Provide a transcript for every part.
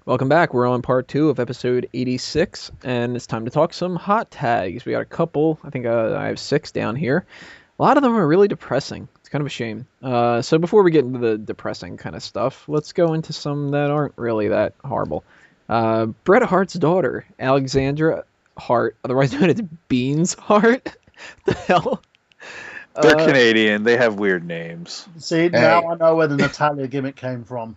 Welcome back. We're on part 2 of episode 86, and it's time to talk some hot tags. We got a couple. I think I have 6 down here. A lot of them are really depressing. It's kind of a shame. So before we get into the depressing kind of stuff, let's go into some that aren't really that horrible. Bret Hart's daughter, Alexandra Hart, otherwise known as Beans Hart. The hell? They're Canadian. They have weird names. See, now I know where the Natalia gimmick came from.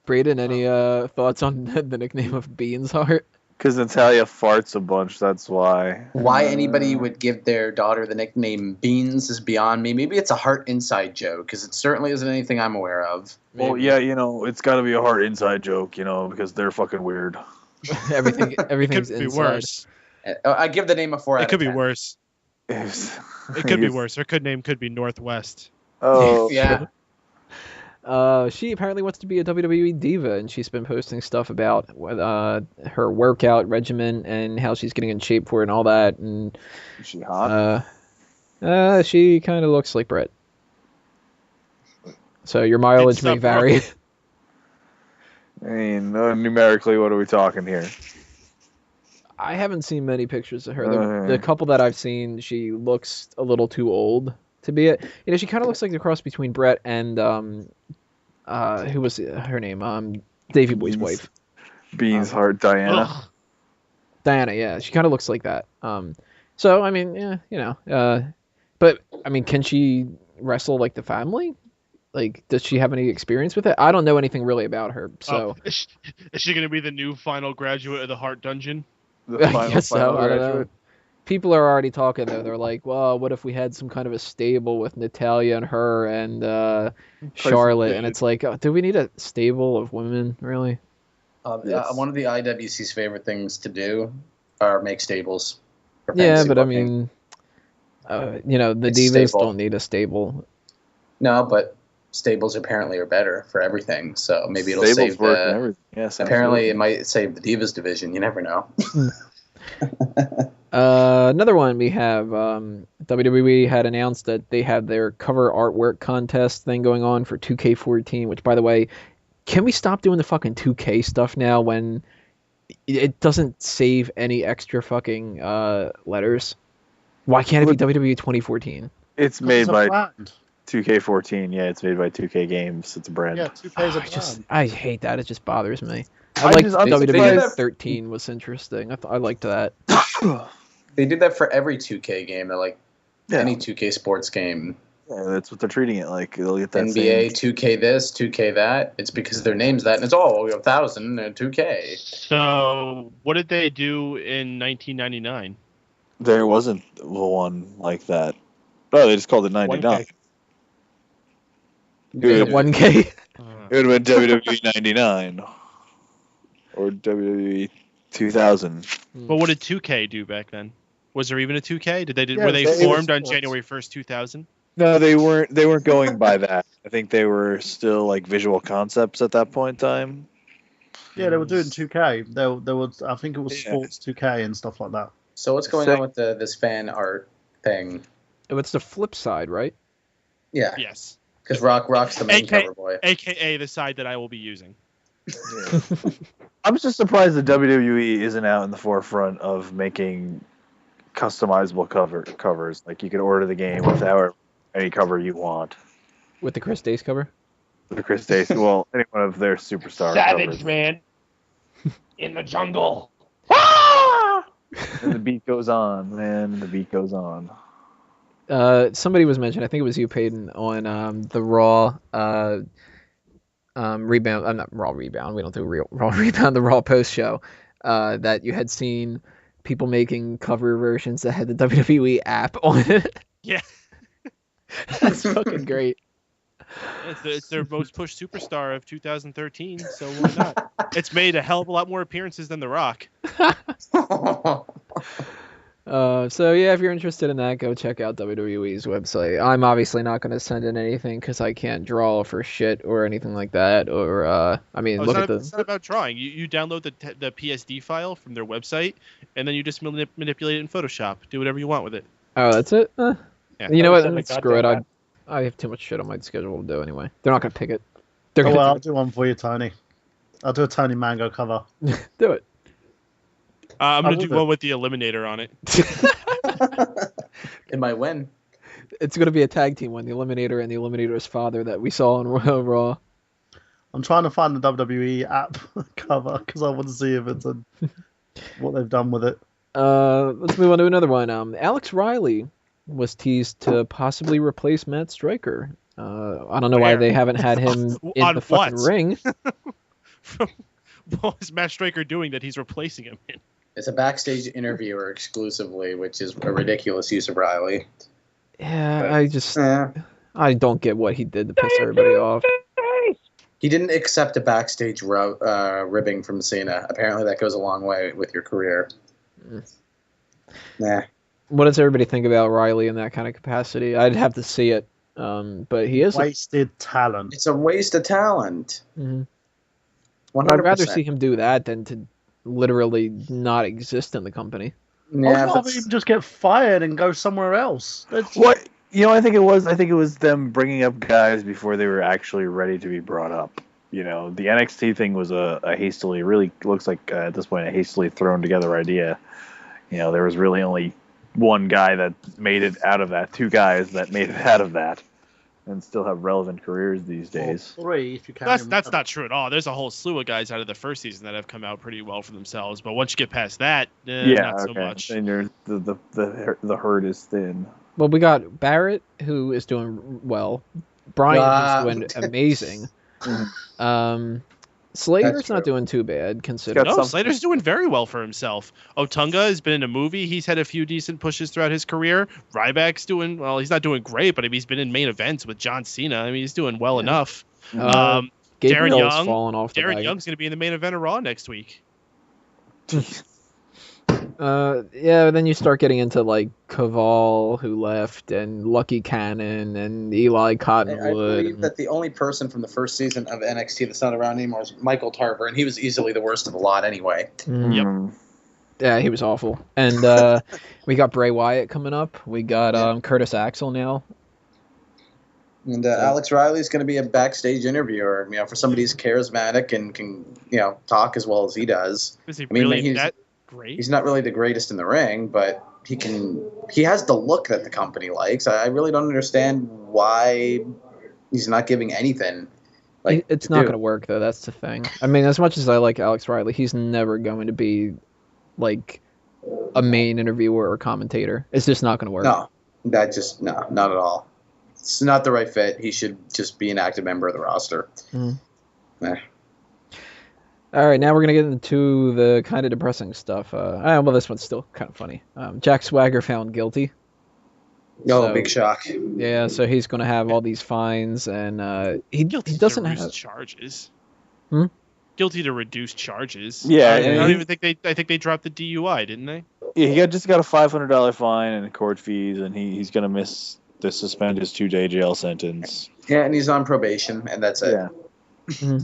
Braden, any thoughts on the nickname of Beans Hart? Because Natalia farts a bunch, that's why. Why anybody would give their daughter the nickname Beans is beyond me. Maybe it's a Hart inside joke, because it certainly isn't anything I'm aware of. Well, yeah, it's got to be a Hart inside joke, because they're fucking weird. Everything's It could be inside. worse. I give the name a 4 out It of could 10. be worse. It could be worse. Her name could be Northwest. Oh, Yeah. She apparently wants to be a WWE Diva, and she's been posting stuff about her workout regimen and how she's getting in shape for it and all that. And Is she hot? she kind of looks like Bret. So your mileage may vary. I mean, numerically, what are we talking here? I haven't seen many pictures of her. The couple that I've seen, she looks a little too old to be it. She kind of looks like the cross between Bret and who was her name? Davey Boy's wife. Beans Hart, Diana. Ugh. Diana, yeah, she kind of looks like that. So I mean, but I mean, can she wrestle like the family? Like, does she have any experience with it? I don't know anything really about her. So Is she going to be the new final graduate of the Hart Dungeon? The I guess so. I don't know. graduate. People are already talking though. They're like, well, what if we had some kind of a stable with Natalia and her and Charlotte? And it's like, do we need a stable of women, really? Yes. One of the IWC's favorite things to do are make stables. for Yeah, fantasy but I booking. mean, the It's divas stable. don't need a stable. No, but stables apparently are better for everything. So maybe it'll Stables save work and the. everything. Yes, Apparently, it might save the Divas division. You never know. Another one we have, WWE had announced that they had their cover artwork contest thing going on for 2K14, which, by the way, can we stop doing the fucking 2K stuff now when it doesn't save any extra fucking letters? Why can't it be WWE 2014? It's made It's a by brand. 2K14. Yeah, it's made by 2K Games. It's a brand. Yeah, 2K is a brand. I hate that. It just bothers me. I'm like surprised- WWE 13 was interesting. I liked that. They did that for every 2K game. They're like Yeah. any 2K sports game. Yeah, that's what they're treating it like. They'll get that NBA, same... 2K this, 2K that. It's because their name's that, and it's all 1,000 and 2K. So, what did they do in 1999? There wasn't one like that. Oh, they just called it 99. 1K. It would 1K. have been WWE 99 or WWE 2000. But what did 2K do back then? Was there even a 2K? Yeah, Were they they formed were on sports. January 1st, 2000? No, they weren't. They weren't going by that. I think they were still like visual concepts at that point in time. Yeah, they were doing 2K. There was, I think it was Yeah. Sports 2K and stuff like that. So what's going on with this fan art thing? It's the flip side, right? Yeah, Yes. because Rock's the main AK cover boy. AKA the side that I will be using. I'm just surprised the WWE isn't out in the forefront of making customizable covers. Like you could order the game with any cover you want. With the Chris Dace cover? The Chris Dace, well, any one of their superstar covers. man. In the jungle. And the beat goes on, man. The beat goes on. Somebody was mentioned, I think it was you, Peyton, on the Raw Rebound. I'm not Raw Rebound. We don't do Raw Rebound, the Raw post show. That you had seen people making cover versions that had the WWE app on it. Yeah. That's fucking great. It's their most pushed superstar of 2013, so why not? It's made a hell of a lot more appearances than The Rock. So yeah, if you're interested in that, go check out WWE's website. I'm obviously not going to send in anything because I can't draw for shit or anything like that. Or I mean, look at It's not about drawing. You download the PSD file from their website, and then you just manipulate it in Photoshop. Do whatever you want with it. Oh, that's it. Yeah. You know Send what? the Screw it. goddamn I have too much shit on my schedule to do anyway. They're not going to pick it. They're Oh, going well, I'll to. do one for you, Tony. I'll do a Tony Mango cover. Do it. I'm gonna I do will. one with the Eliminator on it. It might win. It's gonna be a tag team one, the Eliminator and the Eliminator's father that we saw on Raw. I'm trying to find the WWE app cover because I want to see if it's what they've done with it. Let's move on to another one. Alex Riley was teased to possibly replace Matt Striker. I don't know why Where? they haven't had him in On the fucking what? ring. What was Matt Striker doing that he's replacing him in? It's a backstage interviewer exclusively, which is a ridiculous use of Riley. Yeah, But, I don't get what he did to piss everybody off. He didn't accept a backstage ribbing from Cena. Apparently, that goes a long way with your career. Nah. What does everybody think about Riley in that kind of capacity? I'd have to see it. But he is. Wasted talent. It's a waste of talent. Mhm. 100%. I'd rather see him do that than to literally not exist in the company. Yeah, I'd rather him just get fired and go somewhere else. What? You know, I think it was them bringing up guys before they were actually ready to be brought up. You know, the NXT thing was a hastily, really looks like at this point, a hastily thrown together idea. You know, there was really only one guy that made it out of that, two guys that made it out of that, and still have relevant careers these days. Three, if you can. That's not true at all. There's a whole slew of guys out of the first season that have come out pretty well for themselves. But once you get past that, not so much. And there's the herd is thin. Well, we got Barrett, who is doing well. Brian is doing amazing. Slater's not doing too bad, considering. No, Slater's doing very well for himself. Otunga has been in a movie. He's had a few decent pushes throughout his career. Ryback's doing well. He's not doing great, but he's been in main events with John Cena. I mean, he's doing well enough. Darren Gabriel's fallen off the Darren wagon. Young's going to be in the main event of Raw next week. Yeah, then you start getting into like Caval, who left, and Lucky Cannon, and Eli I Cottonwood. believe that the only person from the first season of NXT that's not around anymore is Michael Tarver, and he was easily the worst of the lot anyway. Yep. Yeah, he was awful. And we got Bray Wyatt coming up. We got Curtis Axel now. And Alex Riley's going to be a backstage interviewer. You know, for somebody who's charismatic and can talk as well as he does. Is he really that great? He's not really the greatest in the ring, but he has the look that the company likes. I really don't understand why he's not giving anything. It's not going to work, though. That's the thing. I mean, as much as I like Alex Riley, he's never going to be like a main interviewer or commentator. It's just not going to work. No, not at all. It's not the right fit. He should just be an active member of the roster. All right, now we're going to get into the kind of depressing stuff. Well, this one's still kind of funny. Jack Swagger found guilty. Big shock. Yeah, so he's going to have all these fines, and he doesn't have charges. Guilty to reduce charges. Yeah, I don't even think I think they dropped the DUI, didn't they? Yeah, he just got a $500 fine and court fees, and he's going to suspend his 2-day jail sentence. Yeah, and he's on probation, and that's it. Yeah.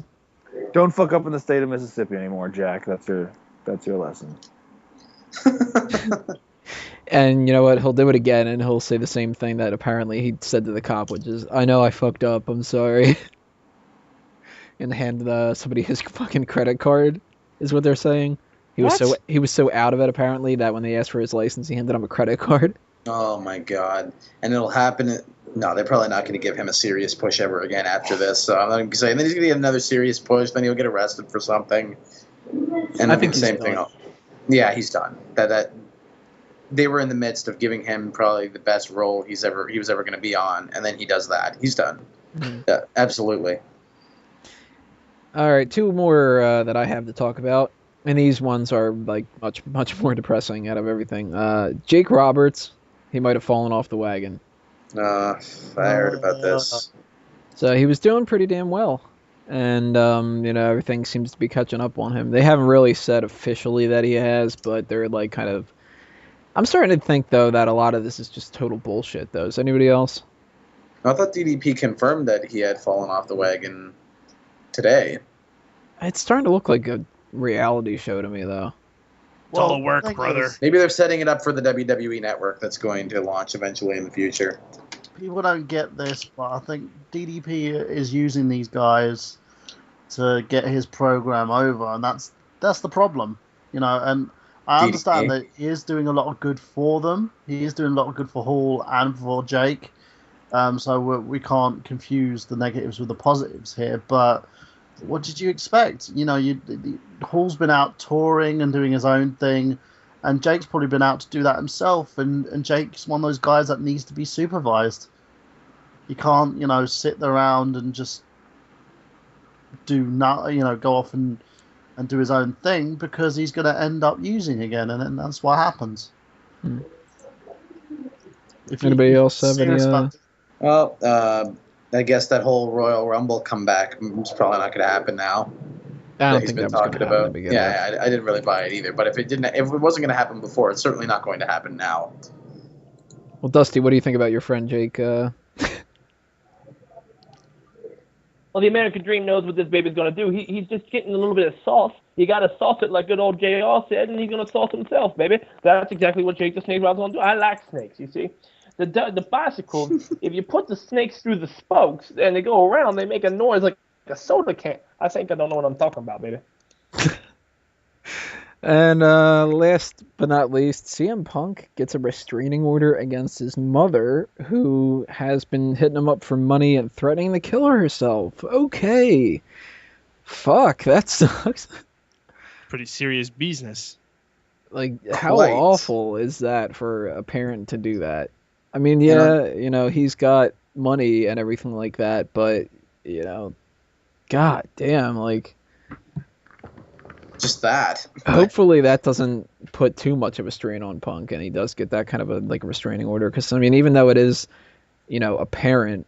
Don't fuck up in the state of Mississippi anymore, Jack. That's your lesson. And you know what? He'll do it again, and he'll say the same thing that apparently he said to the cop, which is, "I know I fucked up. I'm sorry." And hand somebody his fucking credit card is what they're saying. He was so out of it apparently that when they asked for his license, he handed him a credit card. Oh my god! And it'll happen. No, they're probably not going to give him a serious push ever again after this. So I'm not going to say. And then he's going to get another serious push. Then he'll get arrested for something. And I think the same thing. Yeah, he's done. That they were in the midst of giving him probably the best role he was ever going to be on, and then he does that. He's done. Yeah, absolutely. All right, two more that I have to talk about, and these ones are like much more depressing out of everything. Jake Roberts, he might have fallen off the wagon. I heard about this. So he was doing pretty damn well, and everything seems to be catching up on him. They haven't really said officially that he has, but they're like kind of. I'm starting to think though that a lot of this is just total bullshit. Though, is anybody else? I thought DDP confirmed that he had fallen off the wagon today. It's starting to look like a reality show to me, though. It's all work, brother. Maybe they're setting it up for the WWE network that's going to launch eventually in the future. People don't get this, but I think DDP is using these guys to get his program over, and that's the problem, you know. And I understand that he is doing a lot of good for them. He is doing a lot of good for Hall and for Jake. So we can't confuse the negatives with the positives here. But what did you expect? You know, Hall's been out touring and doing his own thing, and Jake's probably been out to do that himself. And Jake's one of those guys that needs to be supervised. You can't, you know, sit around and just do not, you know, go off and do his own thing, because he's going to end up using again, and that's what happens. Anybody else have any? Well, I guess that whole Royal Rumble comeback is probably not going to happen now. I don't think that was going to happen. Yeah, I didn't really buy it either. But if it wasn't going to happen before, it's certainly not going to happen now. Well, Dusty, what do you think about your friend Jake? Well, the American Dream knows what this baby's going to do. He's just getting a little bit of sauce. You got to sauce it like good old JR said, and he's going to sauce himself, baby. That's exactly what Jake the Snake Rod's going to do. I like snakes, you see. The bicycle, if you put the snakes through the spokes and they go around, they make a noise like a soda can. I think I don't know what I'm talking about, baby. And last but not least, CM Punk gets a restraining order against his mother, who has been hitting him up for money and threatening to kill herself. Okay. Fuck, that sucks. Pretty serious business. Like, how awful is that for a parent to do that? I mean, yeah, you know, he's got money and everything like that, but, you know, god damn, like... Just that. Hopefully that doesn't put too much of a strain on Punk, and he does get that kind of a restraining order. Because, I mean, even though it is, you know, a parent,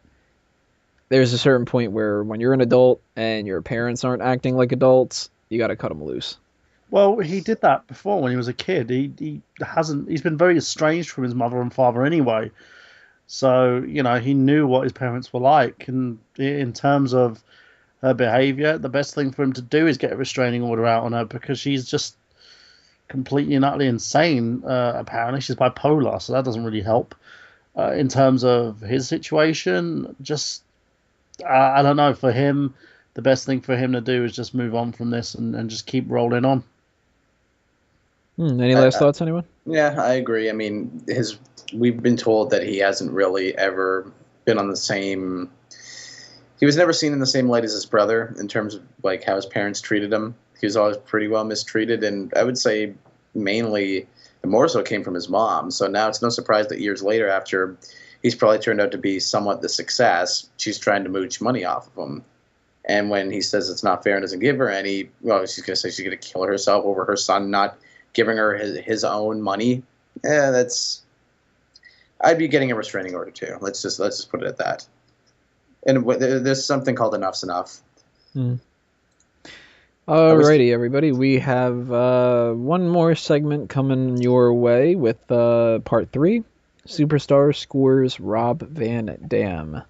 there's a certain point where when you're an adult and your parents aren't acting like adults, you got to cut them loose. Well, he did that before when he was a kid. He's been very estranged from his mother and father anyway. So, you know, he knew what his parents were like. And in terms of her behavior, the best thing for him to do is get a restraining order out on her, because she's just completely and utterly insane. Apparently she's bipolar, so that doesn't really help. In terms of his situation, just I don't know, for him the best thing for him to do is just move on from this and just keep rolling on. Any last thoughts, anyone? Yeah, I agree. I mean, we've been told that he hasn't really ever been on the same... He was never seen in the same light as his brother in terms of like how his parents treated him. He was always pretty well mistreated, and I would say mainly the more so came from his mom. So now it's no surprise that years later, after he's probably turned out to be somewhat the success, she's trying to mooch money off of him. And when he says it's not fair and doesn't give her any, well, she's going to say she's going to kill herself over her son not giving her his own money. Yeah, that's... I'd be getting a restraining order too. Let's just put it at that. And there's something called enough's enough. Alrighty, everybody. We have one more segment coming your way with part 3. Superstar scores Rob Van Dam.